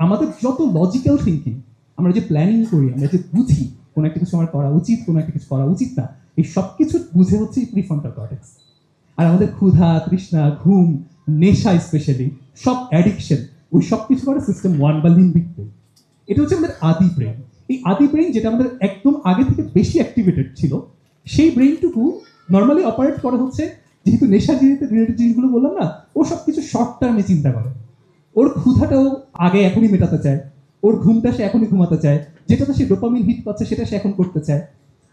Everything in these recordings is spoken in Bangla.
আমাদের যত লজিক্যাল থিঙ্কিং, আমরা যে প্ল্যানিং করি, আমরা যে বুঝি কোনো একটা কিছু আমার করা উচিত, কোনো একটা কিছু করা উচিত না, এই সব কিছু বুঝে হচ্ছে প্রিফ্রন্টাল কর্টেক্স। আর আমাদের ক্ষুধা, তৃষ্ণা, ঘুম, নেশা, স্পেশালি সব অ্যাডিকশন, ওই সব কিছু করে সিস্টেম 1 বা লিম্বিক ব্রেন। এটা হচ্ছে আমাদের আদি ব্রেন। এই আদি ব্রেন যেটা আমাদের একদম আগে থেকে বেশি অ্যাক্টিভেটেড ছিল, সেই ব্রেনটুকু নর্মালি অপারেট করে হচ্ছে, যেহেতু নেশা রিলেটেড জিনিসগুলো বললাম না, ও সব কিছু শর্ট টার্মে চিন্তা করে। ওর ক্ষুধাটাও আগে এখনই মেটাতে চায়, ওর ঘুমটা সে এখনই ঘুমাতে চায়, যেটাতে সে ডোপামিন হিট পাচ্ছে সেটা সে এখন করতে চায়।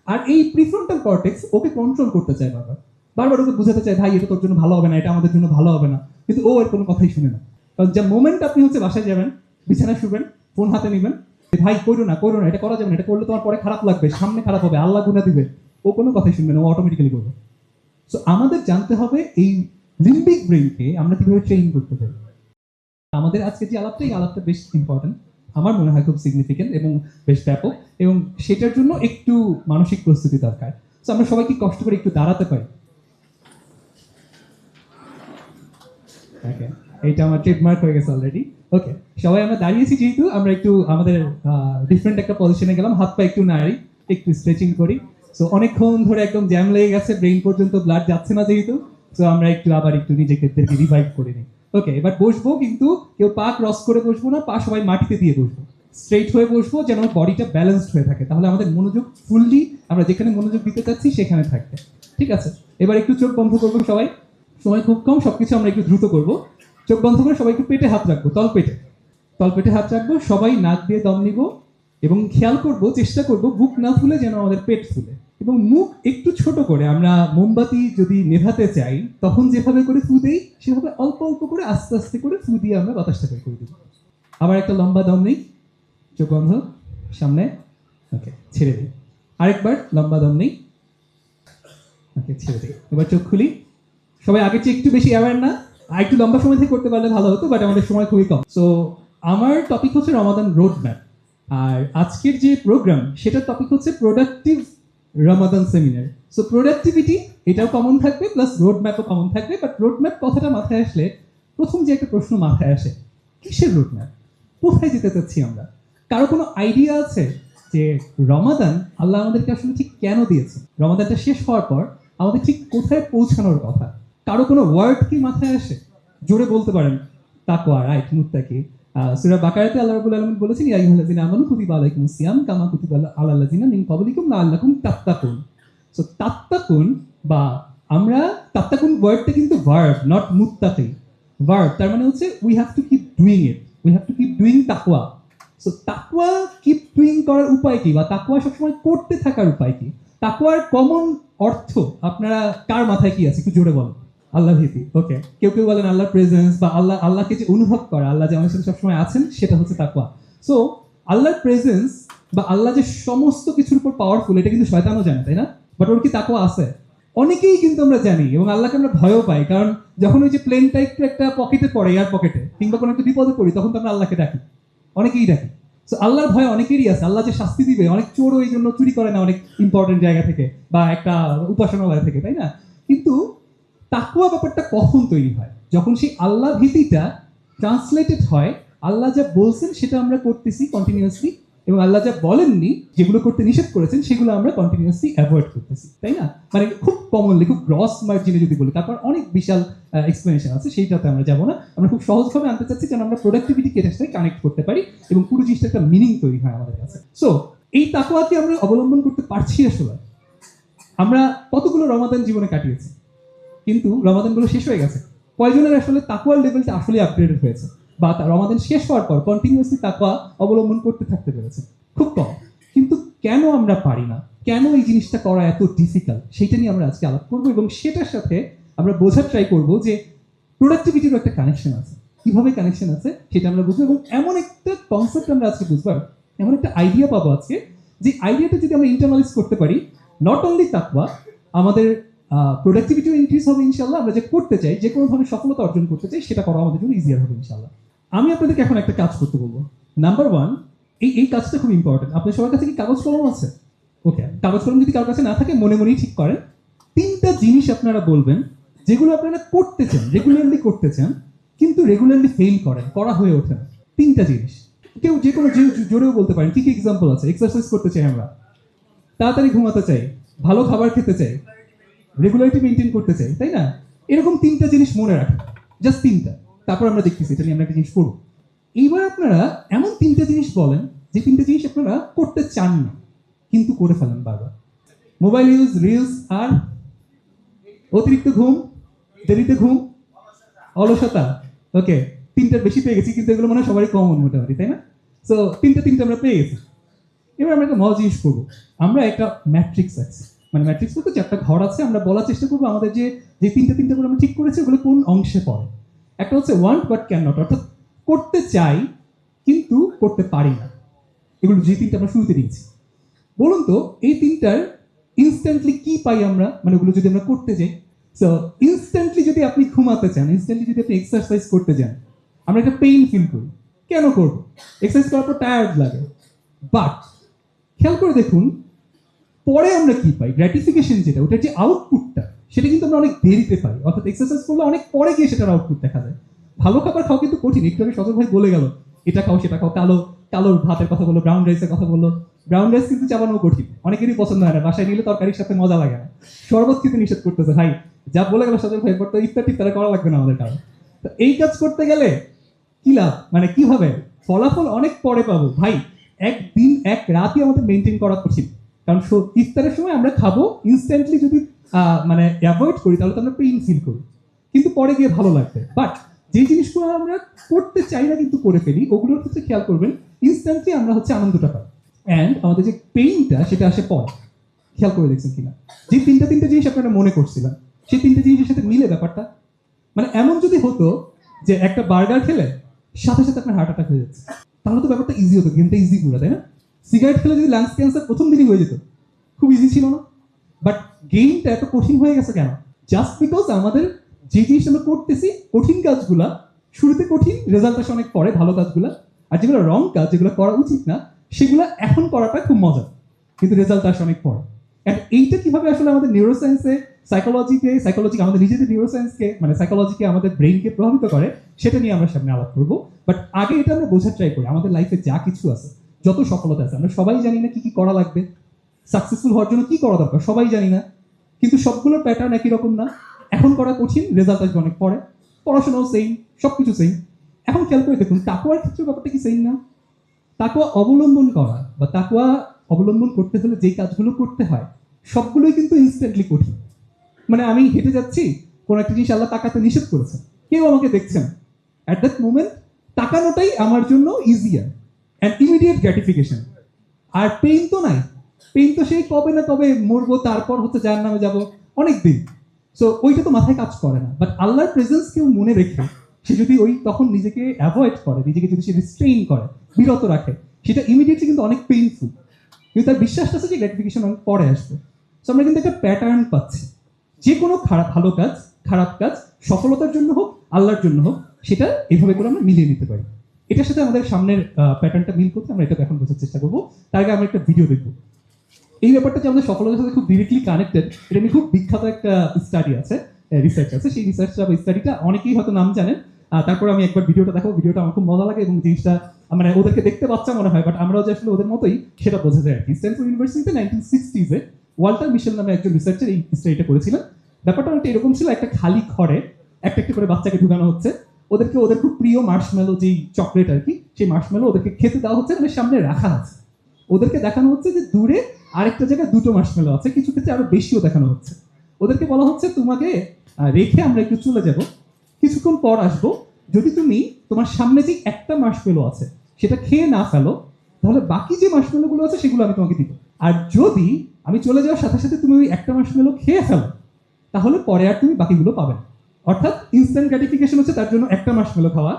আর এই প্রিফ্রন্টাল কর্টেক্স ওকে কন্ট্রোল করতে চায় বারবার, বারবার ওকে বোঝাতে চায়, ভাই এটা তোর জন্য ভালো হবে না, এটা আমাদের জন্য ভালো হবে না, কিন্তু ও এর কোনো কথাই শুনে না। কারণ যে মোমেন্ট আপনি হচ্ছে বাসায় যাবেন, বিছানায় শুবেন, ফোন হাতে নেবেন, ভাই করো না, এটা করা যাবে না, এটা করলে তোমার পরে খারাপ লাগবে, সামনে খারাপ হবে, আল্লাহ গুনাহ দিবে, ও কোনো কথাই শুনবে না, ও অটোমেটিক্যালি করবে। সো আমাদের জানতে হবে এই লিম্বিক ব্রেনকে আমরা কিভাবে ট্রেন করতে পারি। আমাদের আজকে যে আলাপটা, এই আলাপটা বেশ ইম্পর্টেন্ট, আমার মনে হয় খুব সিগনিফিকেন্ট এবং বেশ ব্যাপক, এবং সেটার জন্য একটু মানসিক প্রস্তুতি দরকার। তো আমরা সবাই কি কষ্ট করে একটু দাঁড়াতে পারি? ওকে, এইটা আমার ট্রেডমার্ক হয়ে গেছে অলরেডি। ওকে, সবাই আমরা দাঁড়িয়েছি যেহেতু, আমরা একটু আমাদের ডিফারেন্ট একটা পজিশনে গেলাম, হাত পা একটু নাড়ি, একটু স্ট্রেচিং করি। সো অনেকক্ষণ ধরে একদম জ্যাম লেগে গেছে, ব্রেইন পর্যন্ত ব্লাড যাচ্ছে না যেহেতু, সো আমরা একটু আবার একটু নিজেকে রিভাইভ করে নিই। ওকে, এবার বসবো, কিন্তু কেউ পা ক্রস করে বসবো না, পা সবাই মাটিতে দিয়ে বসবো, স্ট্রেট হয়ে বসবো, যেন বডিটা ব্যালেন্সড হয়ে থাকে, তাহলে আমাদের মনোযোগ ফুললি আমরা যেখানে মনোযোগ দিতে চাচ্ছি সেখানে থাকবে। ঠিক আছে, এবার একটু চোখ বন্ধ করবো সবাই, সময় খুব কম, সবকিছু আমরা একটু দ্রুত করবো। চোখ বন্ধ করে সবাই একটু পেটে হাত রাখবো, তলপেটে হাত রাখবো, সবাই নাক দিয়ে দম নিব, এবং খেয়াল করব, চেষ্টা করব বুক না ফুলে যেন আমাদের পেট ফুলে, এবং মুখ একটু ছোট করে, আমরা মোমবাতি যদি নেভাতে চাই তখন যেভাবে করে ফু দেই, সেভাবে অল্প অল্প করে আস্তে আস্তে করে ফু দিয়ে আমরা বাতাসটা বের করে দিব। আবার একটা লম্বা দম নেই, চোখ বন্ধ, সামনে, ওকে, ছেড়ে দিই। আরেকবার লম্বা দম নেই, ওকে, ছেড়ে দিই। এবার চোখ খুলি। সবাই আগের চেয়ে একটু বেশি অ্যাওয়ার না? আর একটু লম্বা সময় থেকে করতে পারলে ভালো হতো, বাট আমাদের সময় খুবই কম। সো আমার টপিক হচ্ছে রমাদান রোড ম্যাপ, আর আজকের যে প্রোগ্রাম সেটার টপিক হচ্ছে প্রোডাক্টিভ রমাদান সেমিনার। সো প্রোডাক্টিভিটি এটাও কমন থাকবে, প্লাস রোড ম্যাপও কমন থাকবে। বাট রোড ম্যাপ কথাটা মাথায় আসলে প্রথম যে একটা প্রশ্ন মাথায় আসে, কিসের রোড ম্যাপ? কোথায় যেতে চাচ্ছি আমরা? কারো কোনো আইডিয়া আছে যে রমাদান আল্লাহ আমাদেরকে আসলে ঠিক কেন দিয়েছে? রমাদানটা শেষ হওয়ার পর আমাদের ঠিক কোথায় পৌঁছানোর কথা? কারো কোনো ওয়ার্ড কি মাথায় আসে? জোরে বলতে পারেন। তাকওয়া, রাইট, মুত্তাকি। সূরা বাকারাতে আল্লাহ রাব্বুল আলামিন বলেছেন, ইয়া আইয়ুহাল্লাযিনা আমানু কুতিবা আলাইকুমুস সিয়াম কামা কুতিবা আলাল লাযিনা মিন ক্বাবলিকুম লাআল্লাকুম তাত্তাকুন। সো তাত্তাকুন, বা আমরা তাত্তাকুন ওয়ার্ডটা কিন্তু ভার্ব, নট মুত্তাকি। ভার্ব, তার মানে হচ্ছে we have to keep doing it, we have to keep doing তাকওয়া। সো তাকওয়া কিপ ডুইং করার উপায় কি, বা তাকওয়া সবসময় করতে থাকার উপায় কি? তাকওয়ার কমন অর্থ আপনারা কার মাথায় কি আছে একটু জোরে বলেন? আল্লাহ ভীতি। ওকে, কেউ কেউ বলেন আল্লাহর প্রেজেন্স, বা আল্লাহকে যে অনুভব করা, আল্লাহ যে আমাদের সাথে সবসময় আছেন, সেটা হচ্ছে তাকওয়া। সো আল্লাহর প্রেজেন্স বা আল্লাহ যে সমস্ত কিছুর উপর পাওয়ারফুল, এটা কিন্তু শয়তানও জানে, তাই না? বাট ওর কি তাকওয়া আছে? অনেকেই কিন্তু আমরা জানি, এবং আল্লাহকে আমরা ভয়ও পাই, কারণ যখন ওই যে প্লেনটা একটু একটা পকেটে পড়ে, এয়ার পকেটে, কিংবা কোনো একটা বিপদে পড়ি, তখন তো আমরা আল্লাহকে ডাকি, অনেকেই ডাকি। সো আল্লাহর ভয় অনেকেরই আছে, আল্লাহ যে শাস্তি দিবে, অনেক চোরও এই জন্য চুরি করে না অনেক ইম্পর্টেন্ট জায়গা থেকে বা একটা উপাসনালয় থেকে, তাই না? কিন্তু তাকওয়া ব্যাপারটা কখন তৈরি হয়? যখন সেই আল্লাহ ভীতিটা ট্রান্সলেটেড হয়, আল্লাহ যা বলছেন সেটা আমরা করতেছি কন্টিনিউয়াসলি, এবং আল্লাহ যা বলেননি, যেগুলো করতে নিষেধ করেছেন, সেগুলো আমরা কন্টিনিউয়াসলি অ্যাভয়েড করতেছি, তাই না? মানে খুব কমনলি, খুব গ্রস মার্জিনে যদি বলি, তারপর অনেক বিশাল এক্সপ্লেনেশন আছে, সেইটাতে আমরা যাবো না। আমরা খুব সহজভাবে আনতে চাচ্ছি যেন আমরা প্রোডাক্টিভিটিকে এটার সাথে কানেক্ট করতে পারি, এবং পুরো জিনিসটা একটা মিনিং তৈরি হয় আমাদের কাছে। সো এই তাকওয়াকে আমরা অবলম্বন করতে পারছি আসলে। আমরা কতগুলো রমাদান জীবনে কাটিয়েছি, কিন্তু রমাদানগুলো শেষ হয়ে গেছে। কয়জনের আসলে তাকওয়ার লেভেলটা আসলে আপগ্রেডেড হয়েছে, বা রমাদান শেষ হওয়ার পর কন্টিনিউয়াসলি তাকওয়া অবলম্বন করতে থাকতে পেরেছে? খুব কম। কিন্তু কেন আমরা পারি না, কেন এই জিনিসটা করা এত ডিফিকাল্ট, সেটা নিয়ে আমরা আজকে আলাপ করবো, এবং সেটার সাথে আমরা বোঝার ট্রাই করবো যে প্রোডাক্টিভিটিরও একটা কানেকশন আছে। কিভাবে কানেকশন আছে সেটা আমরা বুঝবো, এবং এমন একটা কনসেপ্ট আমরা আজকে বুঝবো, এমন একটা আইডিয়া পাবো আজকে, যে আইডিয়াটা যদি আমরা ইন্টারনালাইজ করতে পারি, নট অনলি তাকওয়া, আমাদের প্রোডাক্টিভিটিও ইনক্রিজ হবে ইনশাল্লাহ। আমরা যে করতে চাই, যে কোনো ধরনের সফলতা অর্জন করতে চাই, সেটা করা আমাদের জন্য ইজিয়ার হবে ইনশাল্লাহ। আমি আপনাদেরকে এখন একটা কাজ করতে বলবো। নাম্বার ওয়ান, এই কাজটা খুব ইম্পর্টেন্ট। আপনার সবার কাছে কি কাগজ কলম আছে? ওকে, কাগজ কলম যদি কারোর কাছে না থাকে, মনে মনেই ঠিক করেন। 3টা জিনিস আপনারা বলবেন যেগুলো আপনারা করতে চান, রেগুলারলি করতে চান, কিন্তু রেগুলারলি ফেল করেন, করা হয়ে ওঠে না। 3টা জিনিস, কেউ যে কোনো জোরেও বলতে পারেন কি কি এক্সাম্পল আছে। এক্সারসাইজ করতে চাই আমরা, তাড়াতাড়ি ঘুমাতে চাই, ভালো খাবার খেতে চাই, রেগুলারিটি মেনটেন করতে চাই, তাই না? এরকম তিনটা জিনিস মনে রাখেন, জাস্ট তিনটা। তারপর আমরা দেখতেছি এটা নিয়ে আমরা একটা জিনিস করবো। এইবার আপনারা এমন তিনটা জিনিস বলেন যে তিনটা জিনিস আপনারা করতে চান না কিন্তু করে ফেলেন বারবার। মোবাইল ইউজ, রিলস, আর অতিরিক্ত ঘুম, দেরিতে ঘুম, অলসতা। ওকে, তিনটার বেশি পেয়ে গেছি, কিন্তু এগুলো মনে হয় সবারই কমন মোটামুটি, তাই না? সো তিনটা আমরা পেয়ে গেছি। এবার আমরা একটা মজা জিনিস করবো। আমরা একটা ম্যাট্রিক্স আছে, মানে ম্যাট্রিক্স বলতে যে একটা ঘর আছে, আমরা বলার চেষ্টা করবো আমাদের যে যে তিনটা করে আমরা ঠিক করেছি ওগুলো কোন অংশে পড়ে। একটা হচ্ছে ওয়ান্ট বাট ক্যান নট, অর্থাৎ করতে চাই কিন্তু করতে পারি না। এগুলো যে তিনটা আমরা শুরুতে দিয়েছি, বলুন তো এই তিনটার ইনস্ট্যান্টলি কি পাই আমরা, মানে ওগুলো যদি আমরা করতে যাই। সো ইনস্ট্যান্টলি যদি আপনি ঘুমাতে চান, ইনস্ট্যান্টলি যদি আপনি এক্সারসাইজ করতে যান, আমরা একটা পেইন ফিল করি। কেন করবো? এক্সারসাইজ করার পর টায়ার্ড লাগে। বাট খেয়াল করে দেখুন পরে আমরা কি পাই, গ্র্যাটিফিকেশন যেটা, ওটার যে আউটপুটটা সেটা কিন্তু আমরা অনেক দেরিতে পাই। অর্থাৎ এক্সারসাইজ করলে অনেক পরে গিয়ে সেটার আউটপুট দেখা যায়। ভালো খাবার খাওয়া কিন্তু কঠিন। একটু আগে সজল ভাই বলে গেল এটা খাও সেটা খাও, কালো ভাতের কথা বললো, ব্রাউন রাইসের কথা বললো। ব্রাউন রাইস কিন্তু চাবানো কঠিন, অনেকেরই পছন্দ হয় না, বাসায় নিলে তরকারির সাথে মজা লাগে না। শরবত খেতে নিষেধ করতেছে ভাই, যা বলে গেল সজল ভাই, এরপর তো ইফতার টিফতারে করা লাগবে না আমাদের কারণ। তো এই কাজ করতে গেলে কি লাভ, মানে কিভাবে ফলাফল অনেক পরে পাবো ভাই। একদিন এক রাতই আমাদের মেনটেন করা কঠিন, কারণ ইফতারের সময় আমরা খাবো ইনস্ট্যান্টলি, যদি মানে অ্যাভয়েড করি তাহলে তো আমরা পেইন ফিল করি, কিন্তু পরে গিয়ে ভালো লাগবে। বাট যে জিনিসগুলো আমরা করতে চাই না কিন্তু করে ফেলি, ওগুলোর ক্ষেত্রে খেয়াল করবেন ইনস্ট্যান্টলি আমরা হচ্ছে আনন্দটা পাই, অ্যান্ড আমাদের যে পেইনটা সেটা আসে পরে। খেয়াল করে দেখছেন কিনা যে তিনটা জিনিস আপনারা মনে করছিলেন সেই তিনটা জিনিসের সাথে মিলে ব্যাপারটা? মানে এমন যদি হতো যে একটা বার্গার খেলে সাথে সাথে আপনার হার্ট অ্যাটাক হয়ে যাচ্ছে, তাহলে তো ব্যাপারটা ইজি হতো, গেমটা ইজি পুরো, তাই না? সিগারেট খেলে যদি লাংস ক্যান্সার প্রথম দিনই হয়ে যেত, খুব ইজি ছিল না? বাট গেমটা এত কঠিন হয়ে গেছে কেন? জাস্ট বিকজ আমাদের যে জিনিস আমরা করতেছি, কঠিন কাজগুলা শুরুতে কঠিন, রেজাল্ট আসে অনেক পরে ভালো কাজগুলা, আর যেগুলো রং কাজ, যেগুলো করা উচিত না, সেগুলো এখন করাটা খুব মজা, কিন্তু রেজাল্ট আসে অনেক পরে। এইটা কিভাবে আসলে আমাদের নিউরোসায়েন্সে, সাইকোলজি আমাদের নিজেদের নিউরোসায়েন্সকে, মানে সাইকোলজিকে, আমাদের ব্রেইনকে প্রভাবিত করে, সেটা নিয়ে আমরা সামনে আলাপ করবো। বাট আগে এটা আমরা বোঝার ট্রাই করি, আমাদের লাইফে যা কিছু আছে, যত সফলতা আছে, আমরা সবাই জানি না কি কি করা লাগবে, সাকসেসফুল হওয়ার জন্য কি করা দরকার সবাই জানি না, কিন্তু সবগুলোর প্যাটার্ন একই রকম না। এখন করা কঠিন, রেজাল্ট আসবে অনেক পরে, পড়াশোনাও সেম, সবকিছু সেম। এখন খেয়াল করে দেখুন তাকওয়ার ক্ষেত্রে ব্যাপারটা কি সেম না? তাকওয়া অবলম্বন করা বা তাকওয়া অবলম্বন করতে হলে যে কাজগুলো করতে হয় সবগুলোই কিন্তু ইনস্ট্যান্টলি কঠিন। মানে আমি হেঁটে যাচ্ছি, কোনো একটা জিনিস আল্লাহ তাকাতে নিষেধ করেছেন, কেউ আমাকে দেখছেন, অ্যাট দ্যাট মোমেন্ট তাকানোটাই আমার জন্য ইজিয়ার অ্যান্ড ইমিডিয়েট গ্র্যাটিফিকেশন। আর পেইন তো নাই, পেইন তো সেই কবে না কবে মরবো, তারপর হচ্ছে যার নামে যাব, অনেক দিন। সো ওইটা তো মাথায় কাজ করে না। বাট আল্লাহর প্রেজেন্স কেউ মনে রেখে সে যদি ওই তখন নিজেকে অ্যাভয়েড করে, নিজেকে যদি সে রিস্ট্রেইন করে, বিরত রাখে, সেটা ইমিডিয়েটলি কিন্তু অনেক পেইনফুল, কিন্তু তার বিশ্বাসটা আছে যে গ্র্যাটিফিকেশন অনেক পরে আসবে। সো আমরা কিন্তু একটা প্যাটার্ন পাচ্ছি, যে কোনো ভালো কাজ, খারাপ কাজ, সফলতার জন্য হোক আল্লাহর জন্য হোক, সেটা এইভাবে করে আমরা মিলিয়ে নিতে পারি। এটার সাথে আমাদের সামনের প্যাটার্নটা মিল করতে আমরা এটা এখন বোঝার চেষ্টা করবো। তার আগে আমরা একটা ভিডিও দেখবো। এই ব্যাপারটা যে আমাদের সফলতার সাথে খুব ডিরেক্টলি কানেক্টেড, এটা নিয়ে খুব বিখ্যাত একটা স্টাডি আছে, রিসার্চ আছে। সেই রিসার্চটা বা স্টাডিটা অনেকেই হয়তো নাম জানেন। তারপর আমি একবার ভিডিওটা দেখাবো, ভিডিওটা আমার খুব মজা লাগে এবং জিনিসটা মানে ওদেরকে দেখতে বাচ্চা মনে হয়, বাট আমরাও যে আসলে ওদের মতোই সেটা বোঝা যায় আর কি। স্ট্যানফোর্ড ইউনিভার্সিটিতে 1960s ওয়াল্টার মিশেল নামে একজন রিসার্চার এই স্টাডিটা করেছিলেন। ব্যাপারটা অনেকটা এরকম ছিল, একটা খালি ঘরে একটা একটা করে বাচ্চাকে ঢুকানো হচ্ছে, ওদেরকে ওদের খুব প্রিয় মার্শমেলো, যেই চকলেট আর কি, সেই মার্শমেলো ওদেরকে খেতে দেওয়া হচ্ছে, ওদের সামনে রাখা আছে। ওদেরকে দেখানো হচ্ছে যে দূরে আরেকটা জায়গায় দুটো মার্শমেলো আছে, কিছু ক্ষেত্রে আরো বেশিও দেখানো হচ্ছে। ওদেরকে বলা হচ্ছে তোমাকে রেখে আমরা একটু চলে যাব, কিছুক্ষণ পর আসবো, যদি তুমি তোমার সামনে যে একটা মার্শমেলো আছে সেটা খেয়ে না ফেলো, তাহলে বাকি যে মার্শমেলো গুলো আছে সেগুলো আমি তোমাকে দিব। আর যদি আমি চলে যাওয়ার সাথে সাথে তুমি ওই একটা মার্শমেলো খেয়ে ফেলো, তাহলে পরে আর তুমি বাকিগুলো পাবে না। অর্থাৎ ইনস্ট্যান্ট গ্র্যাটিফিকেশন হচ্ছে তার জন্য একটা মার্শমেলো খাওয়া,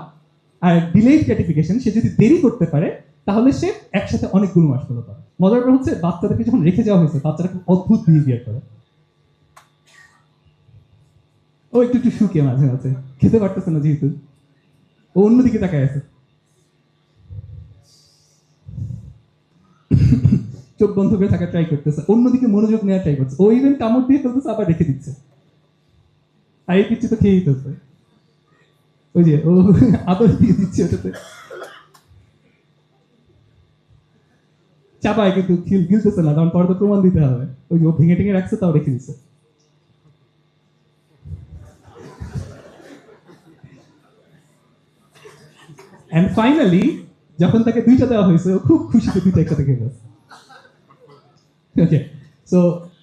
আর ডিলেড গ্র্যাটিফিকেশন, সে যদি দেরি করতে পারে তাহলে সে একসাথে অনেকগুলো মার্শমেলো পাবে। মজার ব্যাপার হচ্ছে বাচ্চাদেরকে যখন রেখে যাওয়া হয়েছে, বাচ্চারা খুব অদ্ভুত বিহেভিয়ার করে। ও একটু একটু শুকিয়ে মাঝে মাঝে খেতে পারতেছে না, যেহেতু ও অন্যদিকে তাকায় আছে, চোখ বন্ধ করে থাকা ট্রাই করতেছে, অন্যদিকে মনোযোগ নেওয়ার ট্রাই করছে। ও ইভেন কামড় দিয়ে ফেলতেছে, আবার রেখে দিচ্ছে, আর এই কিছু তো খেয়েই ফেলছে। ওই যে ও আদর দিয়ে দিচ্ছে ওটাতে। চাপায় কিন্তু গিলতেছে না, কারণ পরে তো প্রমাণ দিতে হবে। ওই ও ভেঙে টেঙে রাখছে, তাও রেখে দিচ্ছে। অ্যান্ড ফাইনালি যখন তাকে দুইটা দেওয়া হয়েছে, ও খুব খুশিতে দুইটা একসাথে খেয়ে গেছে। ওকে, সো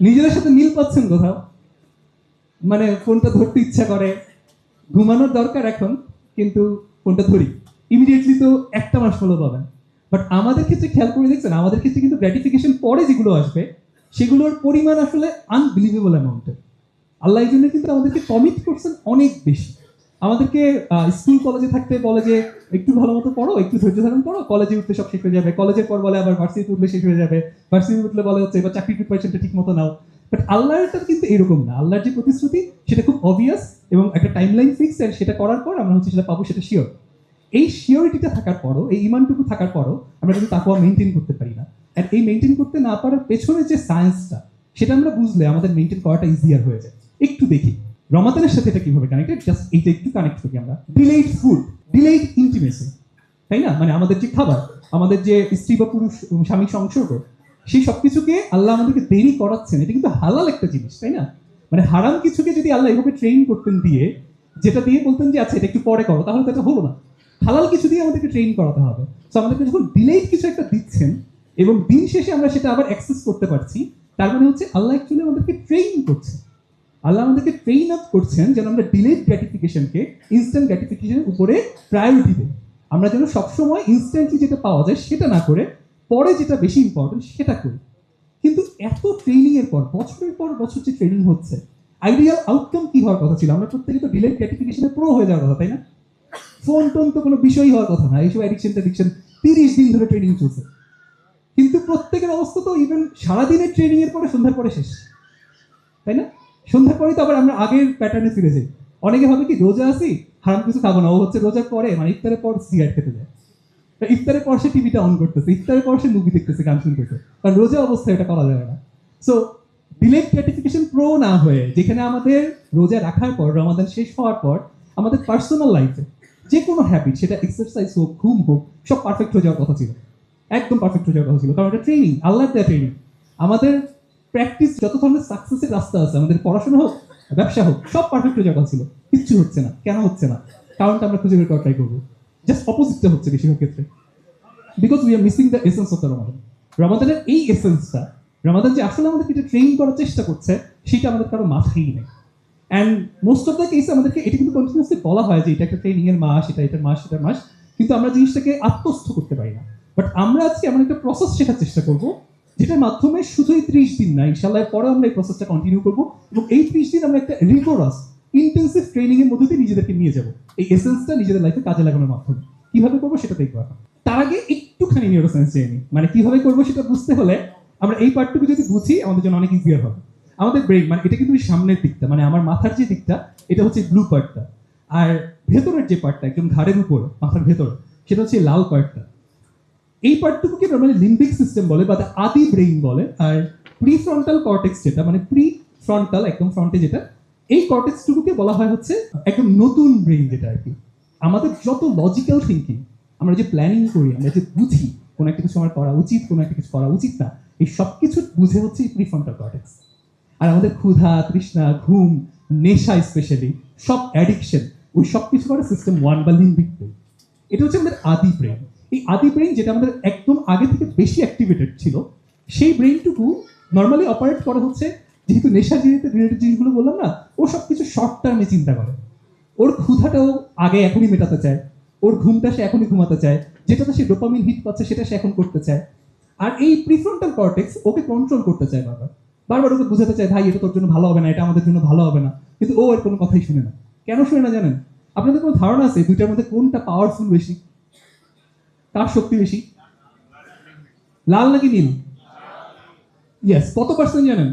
নিজেদের সাথে মিল পাচ্ছেন কোথাও? মানে ফোনটা ধরতে ইচ্ছা করে, ঘুমানোর দরকার এখন, কিন্তু ফোনটা ধরি, ইমিডিয়েটলি তো একটা মাস হলো পাবেন। বাট আমাদের ক্ষেত্রে খেয়াল করে দেখছেন, আমাদের ক্ষেত্রে কিন্তু গ্র্যাটিফিকেশন পরে যেগুলো আসবে সেগুলোর পরিমাণ আসলে আনবিলিভেবল অ্যামাউন্টের। আল্লাহ এই জন্য কিন্তু আমাদেরকে কমিট করছেন অনেক বেশি। আমাদেরকে স্কুল কলেজে থাকতে বলে যে একটু ভালো মতো পড়ো, একটু ধৈর্য ধারণ করো, কলেজে উঠতে সব শেষ হয়ে যাবে। কলেজের পর বলে আবার ভার্সিটি উঠলে শেষ হয়ে যাবে, ভার্সিটি উঠলে বলে হচ্ছে এবার চাকরির প্রিপারেশনটা ঠিক মতো নাও। বাট আল্লাহরটা কিন্তু এরকম না। আল্লাহর যে প্রতিশ্রুতি সেটা খুব অবভিয়াস এবং একটা টাইমলাইন ফিক্স, আর সেটা করার পর আমরা হচ্ছে সেটা পাবো, সেটা শিওর। এই শিওরিটিটা থাকার পরও, এই ইমানটুকু থাকার পরও আমরা কিন্তু তাকওয়া মেনটেন করতে পারি না। আর এই মেনটেন করতে না পারার পেছনে যে সায়েন্সটা, সেটা আমরা বুঝলে আমাদের মেনটেন করাটা ইজিয়ার হয়ে যায়। একটু দেখি রমাদানের সাথে এটা কিভাবে কানেক্টেড, জাস্ট এইটা একটু কানেক্ট করি আমরা। ডিলেইড ফুড, ডিলেইড ইন্টিমেসি, তাই না? মানে আমাদের যে খাবার, আমাদের যে স্ত্রী বা পুরুষ স্বামী সংসর্গ, সেই সবকিছুকে আল্লাহ আমাদেরকে দেরি করাচ্ছেন। এটা কিন্তু হালাল একটা জিনিস, তাই না? মানে হারাম কিছুকে যদি আল্লাহ এভাবে ট্রেন করতেন দিয়ে, যেটা দিয়ে বলতেন যে আচ্ছা এটা একটু পরে করো, তাহলে তো এটা হলো না। হালাল কিছু দিয়ে আমাদেরকে ট্রেন করাতে হবে। তো আমাদেরকে যখন ডিলেইড কিছু একটা দিচ্ছেন এবং দিন শেষে আমরা সেটা আবার অ্যাক্সেস করতে পারছি, তার মানে হচ্ছে আল্লাহ অ্যাকচুয়ালি আমাদেরকে ট্রেন করছে। আল্লাহ আমাদেরকে ট্রেন আপ করছেন যেন আমরা ডিলেড গ্র্যাটিফিকেশনকে ইনস্ট্যান্ট গ্র্যাটিফিকেশনের উপরে প্রায়োরিটি দিই। আমরা যেন সবসময় ইনস্ট্যান্টলি যেটা পাওয়া যায় সেটা না করে পরে যেটা বেশি ইম্পর্টেন্ট সেটা করি। কিন্তু এত ট্রেনিং এর পর, বছরের পর বছর যে ট্রেনিং হচ্ছে, আইডিয়াল আউটকাম কি হওয়ার কথা ছিল? আমরা প্রত্যেকে তো ডিলেড গ্র্যাটিফিকেশনে প্রো হয়ে যাওয়ার কথা, তাই না? ফোন টোন তো কোনো বিষয়ই হওয়ার কথা না। এইসব অ্যাডিকশন 30 দিন ধরে ট্রেনিং চলছে, কিন্তু প্রত্যেকের অবস্থা তো ইভেন সারাদিনের ট্রেনিং এর পরে সন্ধ্যার পরে শেষ, তাই না? সন্ধ্যার পরেই তো আবার আমরা আগের প্যাটার্নে ফিরে যাই। অনেকে ভাবে কি রোজা আছি, হারাম কিছু খাবো না। ও হচ্ছে রোজার পরে, মানে ইফতারের পর সিগারেট খেতে যায়, ইফতারের পর সে টিভিটা অন করতেছে, ইফতারের পর সে মুভি দেখতেছে, গান শুনতেছে, কারণ রোজা অবস্থায় এটা করা যাবে না। সো ডিলেড গ্র্যাটিফিকেশন প্রো না হয়ে, যেখানে আমাদের রোজা রাখার পর, রমাদান শেষ হওয়ার পর আমাদের পার্সোনাল লাইফে যে কোনো হ্যাবিট, সেটা এক্সারসাইজ হোক, ঘুম হোক, সব পারফেক্ট হয়ে যাওয়ার কথা ছিল। একদম পারফেক্ট হয়ে যাওয়ার কথা ছিল, কারণ এটা ট্রেনিং, আল্লাহর দেয়া ট্রেনিং। আমাদের প্র্যাকটিস, যত ধরনের সাকসেসের রাস্তা আছে, আমাদের পড়াশোনা হোক, ব্যবসা হোক, সব পারফেক্ট হয়ে যাওয়ার কথা ছিল। কিচ্ছু হচ্ছে না। কেন হচ্ছে না? কারণটা আমরা খুঁজে বের করার ট্রাই করবো। জাস্ট অপোজিটটা হচ্ছে বেশিরভাগ ক্ষেত্রে, because we are missing the essence of the Ramadan. রমাদানের এই এসেন্সটা, রমাদান যে আসলে আমাদেরকে এটা ট্রেন করার চেষ্টা করছে, সেটা আমাদের কারো মাথায় নেই। অ্যান্ড মোস্ট অফ দ্য কেসে আমাদেরকে এটা কিন্তু কন্টিনিউসলি বলা হয় যে এটা একটা ট্রেনিং এর মাস, এটা এটার মাস, সেটার মাস, কিন্তু আমরা জিনিসটাকে আত্মস্থ করতে পারি না। বাট আমরা আজকে এমন একটা প্রসেস শেখার চেষ্টা করবো, যেটার মাধ্যমে শুধুই 30 দিন না, ইনশাআল্লাহ পরে আমরা এই প্রসেসটা কন্টিনিউ করবো, এবং এই 30 দিন আমরা একটা রিগোরাস ইন্টেন্সিভ ট্রেনিং এর মধ্যে দিয়ে নিজেদেরকে নিয়ে যাবো, এই এসেন্সটা নিজেদের লাইফে কাজে লাগানোর মাধ্যমে। কিভাবে করবো সেটা দেখবো এখন। তার আগে একটুখানি নিউরোসায়েন্স জেনে নিই। মানে কিভাবে করবো সেটা বুঝতে হলে আমরা এই পার্টটুকু যদি বুঝি, আমাদের জন্য অনেক ইজিয়ার হবে। আমাদের ব্রেন, মানে এটা কিন্তু সামনের দিকটা, মানে আমার মাথার যে দিকটা, এটা হচ্ছে ব্লু পার্টটা, আর ভেতরের যে পার্টটা একদম ঘাড়ের উপর, মাথার ভেতরে, সেটা হচ্ছে লাল পার্টটা। এই পার্টটুকুকে মানে লিম্বিক সিস্টেম বলে বা আদি ব্রেইন বলে। আর প্রিফ্রন্টাল কর্টেক্স যেটা, মানে প্রি ফ্রন্টাল, একদম ফ্রন্টে যেটা, এই কর্টেক্সটুকুকে বলা হয় হচ্ছে একদম নতুন ব্রেইন, যেটা আর কি আমাদের যত লজিক্যাল থিঙ্কিং, আমরা যে প্ল্যানিং করি, আমরা যে বুঝি কোনো একটা কিছু আমার করা উচিত, কোনো একটা কিছু করা উচিত না, এই সব কিছু বুঝে হচ্ছে এই প্রিফ্রন্টাল কর্টেক্স। আর আমাদের ক্ষুধা, তৃষ্ণা, ঘুম, নেশা, স্পেশালি সব অ্যাডিকশন, ওই সব কিছু করে সিস্টেম 1 বা লিম্বিক ব্রেইন। এটা হচ্ছে আমাদের আদি ব্রেইন। এই আদি ব্রেইন, যেটা আমাদের একদম আগে থেকে বেশি অ্যাক্টিভেটেড ছিল, সেই ব্রেইনটুকু নর্মালি অপারেট করা হচ্ছে, যেহেতু নেশা রিলেটেড জিনিসগুলো বললাম না, ও সব কিছু শর্ট টার্মে চিন্তা করে। ওর ক্ষুধাটাও আগে এখনই মেটাতে চায়, ওর ঘুমটা সে এখনই ঘুমাতে চায়, যেটাতে সে ডোপামিন হিট পাচ্ছে সেটা সে এখন করতে চায়। আর এই প্রিফ্রন্টাল কর্টেক্স ওকে কন্ট্রোল করতে চায়, বারবার বারবার ওকে বুঝাতে চায়, ভাই এটা তোর জন্য ভালো হবে না, এটা আমাদের জন্য ভালো হবে না, কিন্তু ও এর কোনো কথাই শুনে না। কেন শুনে না জানেন? আপনাদের কোনো ধারণা আছে দুইটার মধ্যে কোনটা পাওয়ারফুল বেশি? কার শক্তি বেশি? লাল নাকি নীল? ইয়েস। কত পার্সেন্ট জানেন?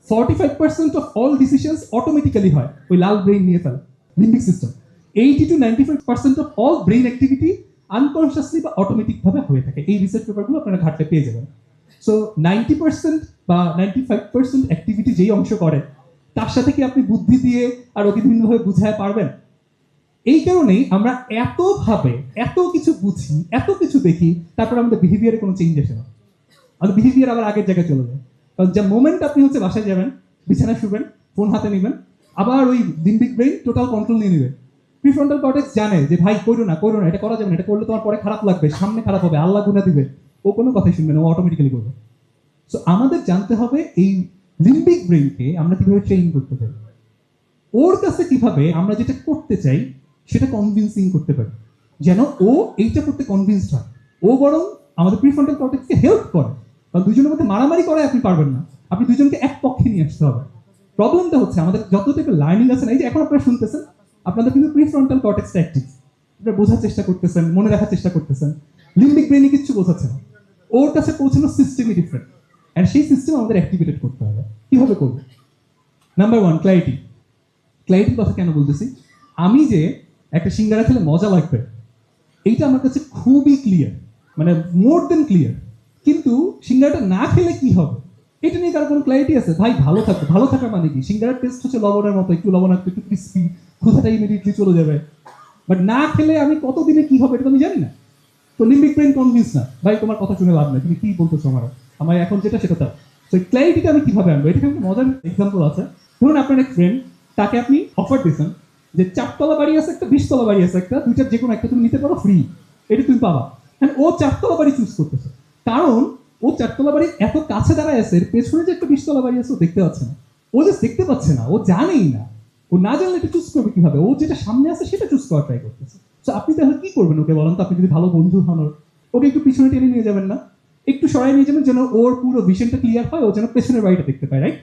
45% অফ অল ডিসিশনস অটোমেটিক্যালি হয় ওই লাল ব্রেইন নিয়ে ফেলে, limbic system. 80 to 95% of all brain activity unconsciously বা অটোমেটিক ভাবে হয়ে থাকে। এই রিসার্চ পেপারগুলো আপনারা ঘাটলে পেয়ে যাবেন। সো 90% বা 95% অ্যাক্টিভিটি যেই অংশ করে, তার সাথে কি আপনি বুদ্ধি দিয়ে আর ওকে বিভিন্নভাবে বুঝায় পারবেন? এই কারণেই আমরা এত কিছু বুঝি, এত কিছু দেখি, তারপর আমাদের বিহেভিয়ারে কোনো চেঞ্জ আসে না। আর বিহেভিয়ার আবার আগের জায়গায় চলে যায়। কারণ যে মোমেন্ট আপনি হচ্ছে বাসায় যাবেন, বিছানায় শুবেন, ফোন হাতে নেবেন, আবার ওই লিম্বিক ব্রেইন টোটাল কন্ট্রোল নিয়ে নেবে। প্রিফ্রন্টাল কর্টেক্স জানে যে ভাই করো না, এটা করা যাবে না, এটা করলে তোমার পরে খারাপ লাগবে, সামনে খারাপ হবে, আল্লাহ গুনাহ দিবে। ও কোনো কথাই শুনবে না, ও অটোমেটিক্যালি করবে। সো আমাদের জানতে হবে এই লিম্বিক ব্রেইনকে আমরা কিভাবে ট্রেন করতে পারি, ওর কাছে কিভাবে আমরা যেটা করতে চাই সেটা কনভিন্সিং করতে পারি, যেন ও এইটা করতে কনভিন্সড হয়। ও বরং আমাদের প্রিফ্রন্টাল কর্টেক্সকে হেল্প করে। কারণ দুজনের মধ্যে মারামারি করে আপনি পারবেন না, আপনি দুজনকে এক পক্ষে নিয়ে আসতে হবে। প্রবলেমটা হচ্ছে আমাদের যতটুকু লার্নিং আছে না, এই যে এখন আপনারা শুনতেছেন, আপনাদের কিন্তু প্রিফ্রন্টাল কর্টেক্সটা অ্যাক্টিভ, আপনারা বোঝার চেষ্টা করতেছেন, মনে রাখার চেষ্টা করতেছেন, লিম্বিক ব্রেইনে কিচ্ছু বোঝাচ্ছে না। ওর কাছে পৌঁছানোর সিস্টেমই ডিফারেন্ট, অ্যান্ড সেই সিস্টেম আমাদের অ্যাক্টিভেটেড করতে হবে। কিভাবে করবো? Number one, clarity. ক্ল্যারিটির কথা কেন বলতেছি? আমি যে একটা সিঙ্গারা খেলে মজা লাগবে, এইটা আমার কাছে খুবই ক্লিয়ার, মানে মোর দেন ক্লিয়ার। কিন্তু সিঙ্গারাটা না খেলে কি হবে, এটা নিয়ে কারো কোনো ক্ল্যারিটি আছে? ভাই ভালো থাকবে, ভালো থাকা মানে কি? সিঙ্গারার টেস্ট হচ্ছে লবণের মতো, একটু লবণাক্ত, একটু ক্রিস্পি, ক্ষুধাটা ইমিডিয়েটলি চলে যাবে। বাট না খেলে আমি কতদিনে কি হবে এটা তো আমি জানি না। তো লিম্বিক ব্রেইন কনভিন্স না, ভাই তোমার কথা শুনে লাভ নেই, তুমি কি বলতেছো আমার এখন যেটা সেটা তার। তো ক্ল্যারিটিটা আমি কিভাবে আনবো? এটা কিন্তু মজার এক্সাম্পল আছে। ধরুন আপনার এক ফ্রেন্ড, তাকে আপনি অফার দিয়েছেন যে 4 তলা বাড়ি আছে একটা, 20 তলা বাড়ি আছে একটা, দুইটার যে কোনো একটা তুমি নিতে পারো ফ্রি, এটা তুমি পাবা। ও 4 তলা বাড়ি চুজ করতেছে, কারণ ও 4 তলা বাড়ির এত কাছে দাঁড়ায় আছে, এর পেছনে যে একটা 20 তলা বাড়ি আছে ও দেখতে পাচ্ছে না। ও যে দেখতে পাচ্ছে না, ও জানেই না। ও না জানলে এটা চুজ করবে কিভাবে? ও যেটা সামনে আছে সেটা চুজ করার ট্রাই করতেছে। তো আপনি তাহলে কি করবেন ওকে বলেন তো? আপনি যদি ভালো বন্ধু হন, ওকে একটু পিছনে টেনে নিয়ে যাবেন না, একটু সরাই নিয়ে যাবেন, যেন ওর পুরো ভিশনটা ক্লিয়ার হয়, ও যেন পেছনের বাড়িটা দেখতে পায়, রাইট?